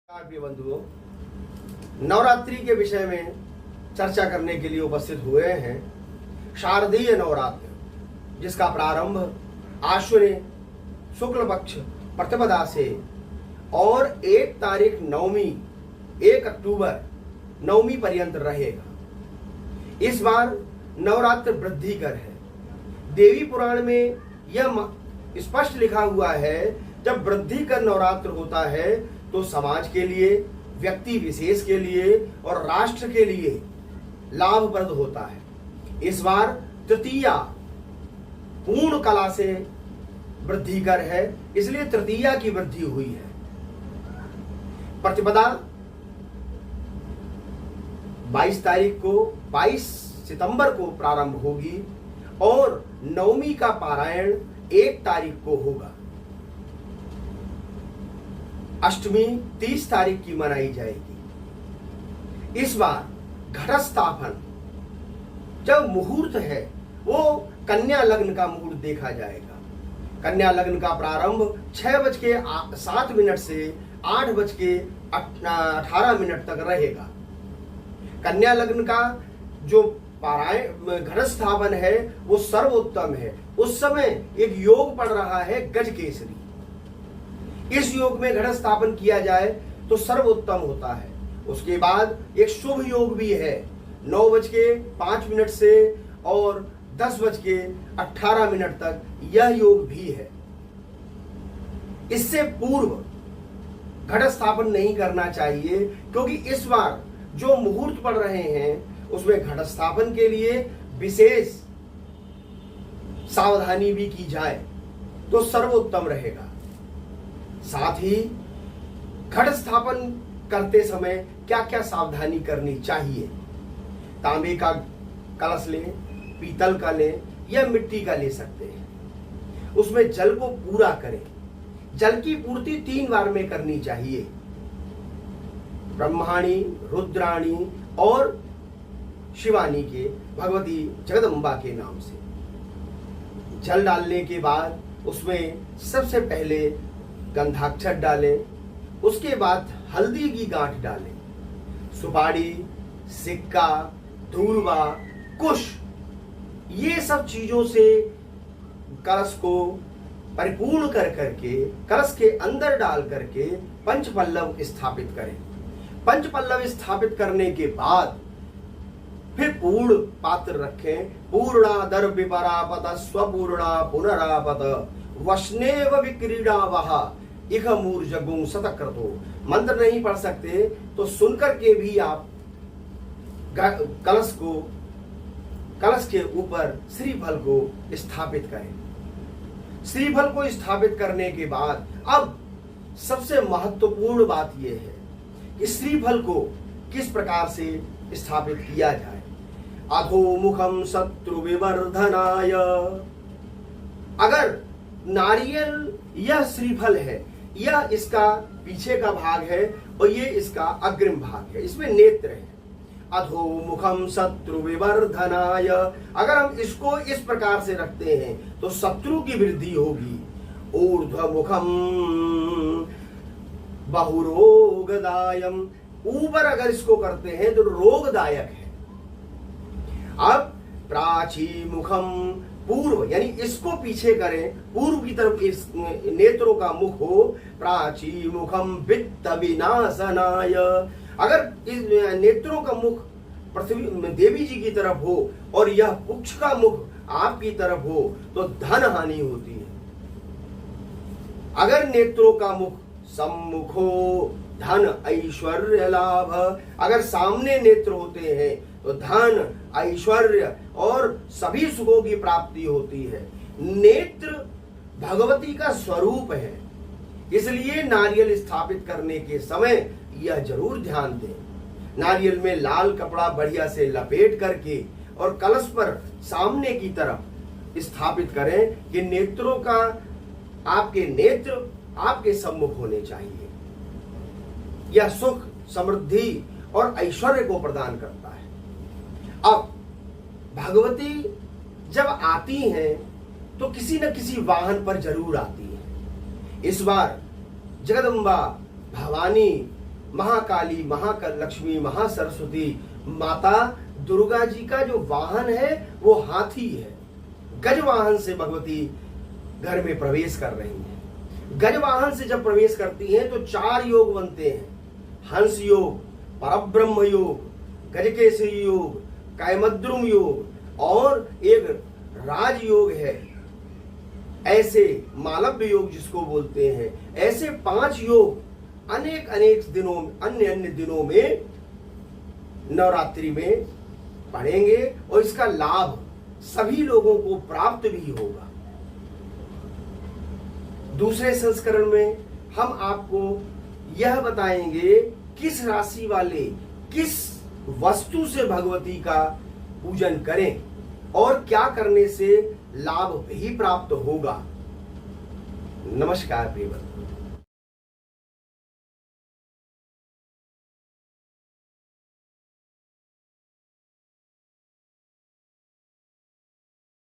प्रिय बंधुओं, नवरात्रि के विषय में चर्चा करने के लिए उपस्थित हुए हैं। शारदीय नवरात्र जिसका प्रारंभ आश्विन शुक्ल पक्ष प्रतिपदा से और 1 तारीख नवमी 1 अक्टूबर नवमी पर्यंत रहेगा। इस बार नवरात्र वृद्धिकर है। देवी पुराण में यह स्पष्ट लिखा हुआ है, जब वृद्धिकर नवरात्र होता है तो समाज के लिए, व्यक्ति विशेष के लिए और राष्ट्र के लिए लाभप्रद होता है। इस बार तृतीया पूर्ण कला से वृद्धिकर है, इसलिए तृतीया की वृद्धि हुई है। प्रतिपदा 22 तारीख को 22 सितंबर को प्रारंभ होगी और नवमी का पारायण 1 तारीख को होगा। अष्टमी 30 तारीख की मनाई जाएगी। इस बार घट स्थापन जब मुहूर्त है वो कन्या लग्न का मुहूर्त देखा जाएगा। कन्या लग्न का प्रारंभ 6:07 से 8:18 तक रहेगा। कन्या लग्न का जो पारायण घट स्थापन है वो सर्वोत्तम है। उस समय एक योग पड़ रहा है गजकेसरी। इस योग में घट स्थापन किया जाए तो सर्वोत्तम होता है। उसके बाद एक शुभ योग भी है 9:05 से और 10:18 तक यह योग भी है। इससे पूर्व घट स्थापन नहीं करना चाहिए, क्योंकि इस बार जो मुहूर्त पड़ रहे हैं उसमें घट स्थापन के लिए विशेष सावधानी भी की जाए तो सर्वोत्तम रहेगा। साथ ही घट स्थापन करते समय क्या क्या सावधानी करनी चाहिए। तांबे का कलश लें, पीतल का लें या मिट्टी का ले सकते हैं। उसमें जल को पूरा करें। जल की पूर्ति 3 बार में करनी चाहिए, ब्रह्माणी, रुद्राणी और शिवानी के, भगवती जगदम्बा के नाम से। जल डालने के बाद उसमें सबसे पहले गंधाक्षर डालें, उसके बाद हल्दी की गांठ डालें, सुपारी, सिक्का, धूर्वा, कुश, ये सब चीजों से कलश को परिपूर्ण कर करके कलश के अंदर डाल करके पंचपल्लव स्थापित करें। पंचपल्लव स्थापित करने के बाद फिर पूर्ण पात्र रखें। पूर्णा दर्भिपरापत स्वपूर्णा पुनरापत वष्णेव विक्रीडावहा इह मूर्जगुं सतक्रतो। मंत्र नहीं पढ़ सकते तो सुनकर के भी आप कलश के ऊपर श्रीफल को स्थापित करें। श्रीफल को स्थापित करने के बाद अब सबसे महत्वपूर्ण बात यह है कि श्रीफल को किस प्रकार से स्थापित किया जाए। अधोमुखम शत्रु विवर्धनाय। अगर नारियल यह श्रीफल है, यह इसका पीछे का भाग है और ये इसका अग्रिम भाग है, इसमें नेत्र है। अधोमुखम शत्रु विवर्धनाय। अगर हम इसको इस प्रकार से रखते हैं तो शत्रु की वृद्धि होगी। ऊर्ध्वमुखम बहुरोगदायम। ऊपर अगर इसको करते हैं तो रोगदायक है। अब प्राचीमुखम पूर्व, यानी इसको पीछे करें, पूर्व की तरफ इस नेत्रों का मुख हो। प्राचीमुखम वित्त विनाशनाय। अगर इस नेत्रों का मुख पृथ्वी देवी जी की तरफ हो और यह पुक्ष का मुख आपकी तरफ हो तो धन हानि होती है। अगर नेत्रों का मुख सम्मुखो धन ऐश्वर्य लाभ। अगर सामने नेत्र होते हैं तो धन, ऐश्वर्य और सभी सुखों की प्राप्ति होती है। नेत्र भगवती का स्वरूप है, इसलिए नारियल स्थापित करने के समय यह जरूर ध्यान दें। नारियल में लाल कपड़ा बढ़िया से लपेट करके और कलश पर सामने की तरफ स्थापित करें कि नेत्रों का, आपके नेत्र आपके सम्मुख होने चाहिए। यह सुख, समृद्धि और ऐश्वर्य को प्रदान करता है। अब भगवती जब आती हैं तो किसी न किसी वाहन पर जरूर आती है। इस बार जगदम्बा भवानी महाकाली, महालक्ष्मी, महासरस्वती माता दुर्गा जी का जो वाहन है वो हाथी है। गज वाहन से भगवती घर में प्रवेश कर रही हैं। गज वाहन से जब प्रवेश करती हैं तो 4 योग बनते हैं, हंस योग, परब्रह्म योग, गजकेसरी योग, कैमद्रुम योग और एक राज योग है, ऐसे मालव्य योग जिसको बोलते हैं। ऐसे 5 योग अनेक अनेक दिनों, अन्य अन्य दिनों में नवरात्रि में पढ़ेंगे और इसका लाभ सभी लोगों को प्राप्त भी होगा। दूसरे संस्करण में हम आपको यह बताएंगे किस राशि वाले किस वस्तु से भगवती का पूजन करें और क्या करने से लाभ भी प्राप्त होगा। नमस्कार प्रिय बंधु।